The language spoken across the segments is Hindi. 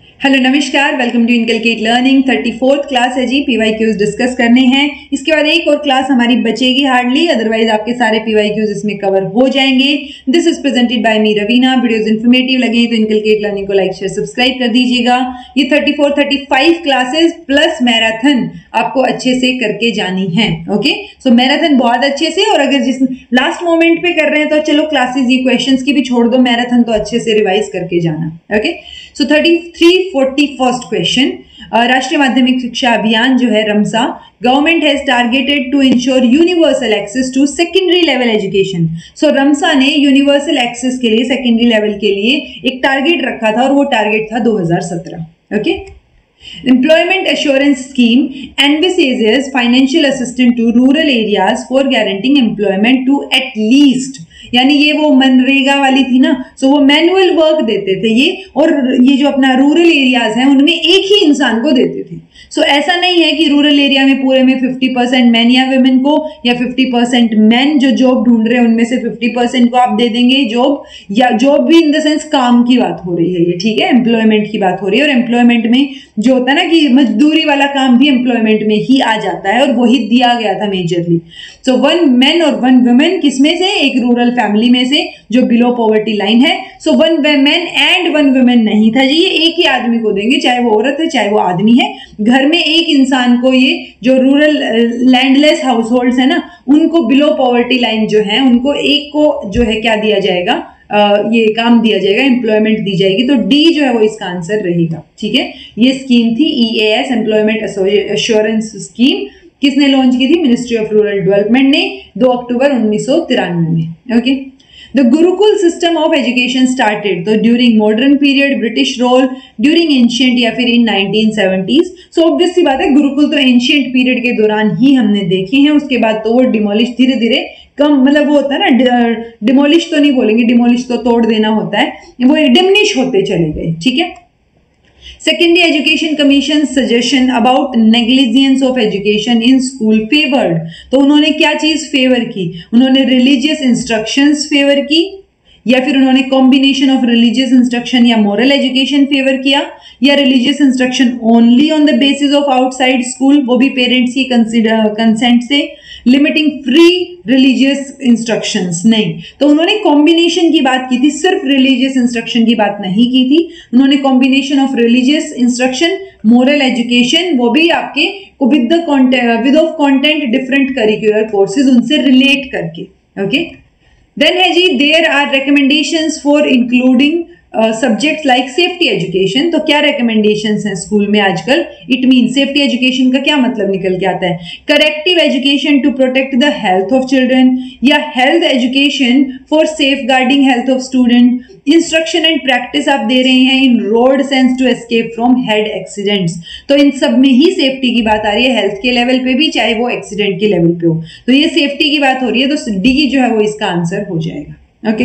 हेलो नमस्कार, welcome to inculcate learning. 34th class है जी। पीवाईक्यूज डिस्कस करने हैं। इसके बाद एक और क्लास हमारी बचेगी हार्डली, अदरवाइज आपके सारे पीवाईक्यूज इसमें कवर हो जाएंगे। This is presented by me Raveena. Videos informative लगे तो इनकलकेट लर्निंग को लाइक शेयर सब्सक्राइब कर दीजिएगा। ये 34-35 क्लासेस प्लस मैराथन आपको अच्छे से करके जानी है। ओके, सो मैराथन बहुत अच्छे से, और अगर जिस लास्ट मोमेंट पे कर रहे हैं तो चलो क्लासेस ये क्वेश्चंस की भी छोड़ दो, मैराथन तो अच्छे से रिवाइज करके जाना। ओके, सो 41st क्वेश्चन, राष्ट्रीय माध्यमिक शिक्षा अभियान जो है RMSA, government has targeted to ensure universal access to secondary level education. So RMSA ने यूनिवर्सल एक्सेस के लिए, सेकेंडरी लेवल के लिए एक टारगेट रखा था, और वो टारगेट था 2017। Okay, Employment Assurance Scheme envisages financial assistance to rural areas for guaranteeing employment to at least, यानी ये वो मनरेगा वाली थी ना, सो वो मैनुअल वर्क देते थे ये, और ये जो अपना रूरल एरियाज है उनमें एक ही इंसान को देते थे। सो ऐसा नहीं है कि रूरल एरिया में पूरे में 50% मैन या वुमेन को, या 50% मैन जो जॉब ढूंढ रहे हैं उनमें से 50% को आप दे देंगे जॉब, या जॉब भी इन द सेंस काम की बात हो रही है ये, ठीक है, एम्प्लॉयमेंट की बात हो रही है। और एम्प्लॉयमेंट में जो होता है ना कि मजदूरी वाला काम भी एम्प्लॉयमेंट में ही आ जाता है, और वही दिया गया था मेजरली। सो 1 मैन और 1 वुमेन, किसमें से? एक रूरल फैमिली में से जो बिलो पॉवर्टी लाइन है। सो 1 मैन एंड 1 वुमेन नहीं था जी, ये एक ही आदमी को देंगे, चाहे वो औरत है चाहे वो आदमी है। घर में एक इंसान को, ये जो रूरल लैंडलेस हाउस है ना, उनको बिलो पॉवर्टी लाइन जो है उनको एक को जो है क्या दिया जाएगा, ये काम दिया जाएगा, एम्प्लॉयमेंट दी जाएगी। तो डी जो है वो इसका आंसर रहेगा। ठीक है, ये स्कीम थी EAS, एम्प्लॉयमेंट एश्योरेंस स्कीम। किसने लॉन्च की थी? मिनिस्ट्री ऑफ रूरल डेवलपमेंट ने 2 अक्टूबर 1993 में। Okay, The Gurukul system of education started तो during modern period, British rule, during ancient या फिर in 1970s। So obvious सी बात है, गुरुकुल तो ancient period के दौरान ही हमने देखे हैं, उसके बाद तो वो डिमोलिश धीरे धीरे कम, मतलब वो होता है ना, डिमोलिश तो नहीं बोलेंगे, डिमोलिश तो तोड़ देना होता है, वो डिमिनिश होते चले गए। ठीक है, Secondary Education Commission suggestion about negligence of education in school favored। तो उन्होंने क्या चीज फेवर की? उन्होंने रिलीजियस इंस्ट्रक्शंस फेवर की, या फिर उन्होंने कॉम्बिनेशन ऑफ रिलीजियस इंस्ट्रक्शन या मोरल एजुकेशन फेवर किया, या religious instruction only on the basis of outside school, वो भी पेरेंट्स की कंसेंट से, लिमिटिंग फ्री रिलीजियस इंस्ट्रक्शंस नहीं। तो उन्होंने कॉम्बिनेशन की बात की थी, सिर्फ रिलीजियस इंस्ट्रक्शन की बात नहीं की थी। उन्होंने combination of religious instruction, moral education, वो भी आपके with of content different curricular courses, उनसे रिलेट करके। ओके, देन है जी, there are recommendations for including subjects like safety education. तो क्या रिकमेंडेशंस हैं स्कूल में आजकल? इट मीन सेफ्टी एजुकेशन का क्या मतलब निकल के आता है? Corrective education to protect the health of children, या health education for safeguarding health of student. Instruction and practice आप दे रहे हैं in road sense to escape from head accidents. तो इन सब में ही सेफ्टी की बात आ रही है, हेल्थ के लेवल पे भी, चाहे वो एक्सीडेंट के लेवल पे हो। तो ये सेफ्टी की बात हो रही है, तो डी जो है वो इसका आंसर हो जाएगा। Okay,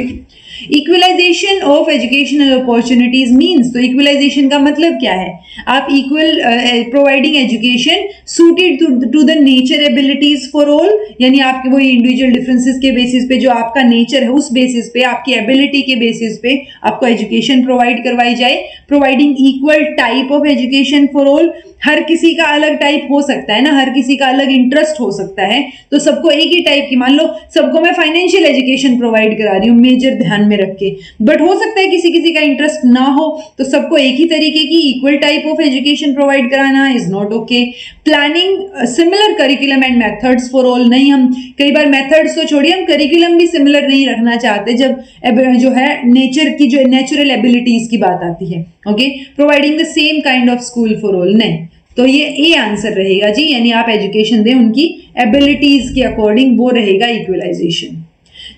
equalisation of educational opportunities means, तो इक्वलाइजेशन का मतलब क्या है? आप equal providing education suited to the nature abilities for all, यानी आपके वो इंडिविजुअल डिफरेंसेस के बेसिस पे, जो आपका नेचर है उस बेसिस पे, आपकी एबिलिटी के बेसिस पे आपको एजुकेशन प्रोवाइड करवाई जाए। Providing equal type of education for all, हर किसी का अलग टाइप हो सकता है ना, हर किसी का अलग इंटरेस्ट हो सकता है, तो सबको एक ही टाइप की, मान लो सबको मैं फाइनेंशियल एजुकेशन प्रोवाइड करा रही हूँ मेजर ध्यान में रख के, बट हो सकता है किसी किसी का इंटरेस्ट ना हो, तो सबको एक ही तरीके की equal type of education provide कराना is not okay. Planning similar curriculum and methods for all, नहीं, हम कई बार मेथड्स तो छोड़िए, हम करिकुलम भी सिमिलर नहीं रखना चाहते जब जो है नेचर की, जो नेचुरल एबिलिटीज की बात आती है। Okay, providing the same kind of school for all, नहीं, तो ये ए आंसर रहेगा जी, यानी आप एजुकेशन दें उनकी एबिलिटीज के अकॉर्डिंग, वो रहेगा equalisation.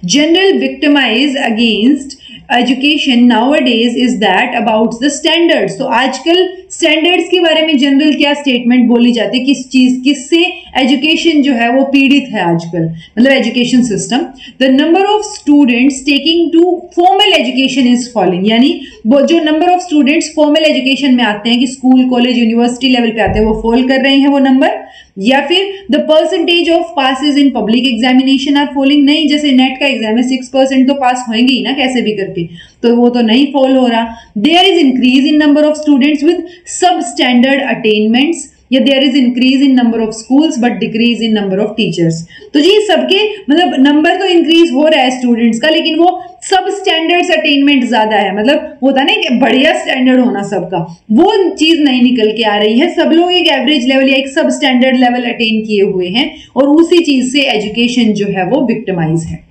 General victimise against education nowadays is that about the standards. तो आजकल स्टैंडर्ड्स के बारे में जनरल क्या स्टेटमेंट बोली जाती है, किस चीज किससे एजुकेशन जो है वो पीड़ित है आजकल, मतलब education system. The number of students taking to formal education is falling, यानी जो number of students formal education में आते हैं कि स्कूल कॉलेज यूनिवर्सिटी लेवल पे आते हैं वो फॉल कर रहे हैं वो नंबर, या फिर the percentage of passes in public examination are falling, नहीं जैसे नेट का एग्जाम है 6% तो पास होंगे ही ना कैसे भी करके, तो वो तो नहीं फॉल हो रहा। There is increase in number of students with sub standard attainments, या there is increase in number of schools but decrease in number of teachers. तो जी सबके मतलब नंबर तो इंक्रीज हो रहा है स्टूडेंट्स का, लेकिन वो सब स्टैंडर्ड्स अटेनमेंट ज्यादा है, मतलब होता नहीं कि बढ़िया स्टैंडर्ड होना सबका, वो चीज नहीं निकल के आ रही है। सब लोग एक एवरेज लेवल या एक सब स्टैंडर्ड लेवल अटेन किए हुए हैं और उसी चीज से एजुकेशन जो है वो विक्टिमाइज है।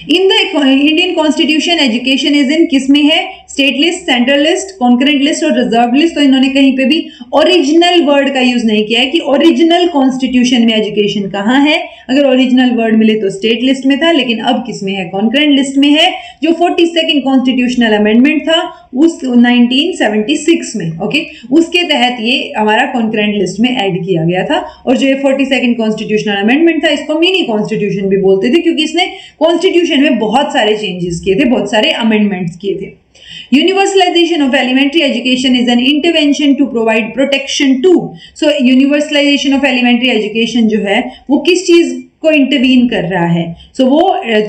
In the Indian constitution education is in किस में है, state list, central list, concurrent list और रिजर्व लिस्ट। तो इन्होंने कहीं पे भी ओरिजिनल वर्ड का यूज नहीं किया है कि ओरिजिनल कॉन्स्टिट्यूशन में एजुकेशन कहाँ है। अगर ओरिजिनल वर्ड मिले तो स्टेट लिस्ट में था, लेकिन अब किस में है, कॉन्करेंट लिस्ट में है, जो 42nd कॉन्स्टिट्यूशनल अमेंडमेंट था उस 1976 में, ओके, उसके तहत ये हमारा कॉन्करेंट लिस्ट में ऐड किया गया था। और जो 42nd कॉन्स्टिट्यूशनल अमेंडमेंट था इसको मिनी कॉन्स्टिट्यूशन भी बोलते थे, क्योंकि इसने कॉन्स्टिट्यूशन में बहुत सारे चेंजेस किए थे, बहुत सारे अमेंडमेंट्स किए थे। Universalization of elementary education is an intervention to provide protection to. So universalization of elementary education जो है वो किस चीज को इंटरवीन कर रहा है, सो वो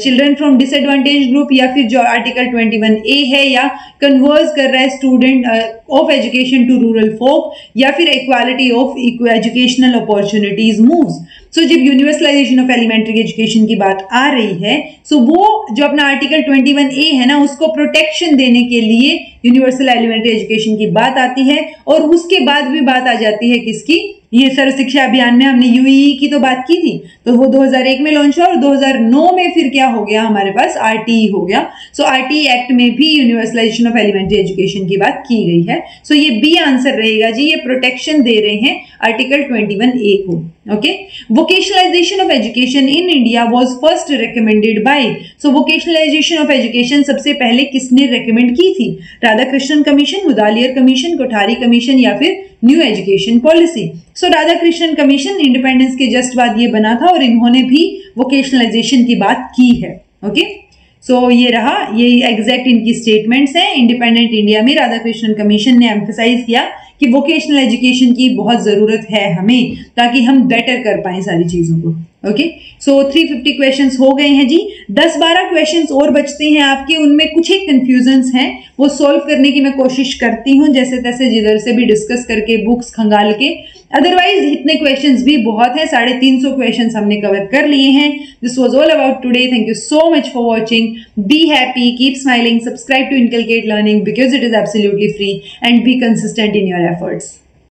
चिल्ड्रन फ्रॉम डिसएडवांटेज ग्रुप, या फिर जो आर्टिकल 21A है, या कन्वर्स कर रहा है student of education to rural folk, या फिर equality of educational opportunities moves. So जब यूनिवर्सलाइजेशन ऑफ एलिमेंट्री एजुकेशन की बात आ रही है, सो वो जो अपना आर्टिकल 21A है ना, उसको प्रोटेक्शन देने के लिए यूनिवर्सल एलिमेंट्री एजुकेशन की बात आती है। और उसके बाद भी बात आ जाती है किसकी, ये सर्व शिक्षा अभियान में हमने यूईई की तो बात की थी, तो वो 2001 में लॉन्च हुआ और 2009 में फिर क्या हो गया हमारे पास, आरटीई हो गया। सो आरटीई एक्ट में भी यूनिवर्सलाइजेशन ऑफ एलिमेंट्री एजुकेशन की बात की गई है। सो ये बी आंसर रहेगा जी, ये प्रोटेक्शन दे रहे हैं आर्टिकल 21A को। Okay, vocationalisation of education in India was first recommended by, so vocationalisation of education सबसे पहले किसने रेकमेंड की थी, Radhakrishnan commission, Mudaliar commission, Kothari commission, या फिर न्यू एजुकेशन पॉलिसी। सो राधाकृष्णन कमीशन इंडिपेंडेंस के जस्ट बाद ये बना था और इन्होंने भी वोकेशनलाइजेशन की बात की है। ओके, सो ये रहा, ये एग्जैक्ट इनकी स्टेटमेंट्स हैं। इंडिपेंडेंट इंडिया में राधाकृष्णन कमीशन ने एम्फसाइज किया कि वोकेशनल एजुकेशन की बहुत जरूरत है हमें, ताकि हम बेटर कर पाएं सारी चीजों को। ओके, सो 350 क्वेश्चंस हो गए हैं जी, 10-12 क्वेश्चंस और बचते हैं आपके, उनमें कुछ एक कंफ्यूजन्स हैं, वो सॉल्व करने की मैं कोशिश करती हूँ जैसे तैसे, जिधर से भी डिस्कस करके, बुक्स खंगाल के। अदरवाइज इतने क्वेश्चंस भी बहुत हैं, 350 क्वेश्चंस हमने कवर कर लिए हैं। This was all about today, thank you so much for watching, be happy, keep smiling, subscribe to inculcate learning because it is absolutely free, and be consistent in your efforts.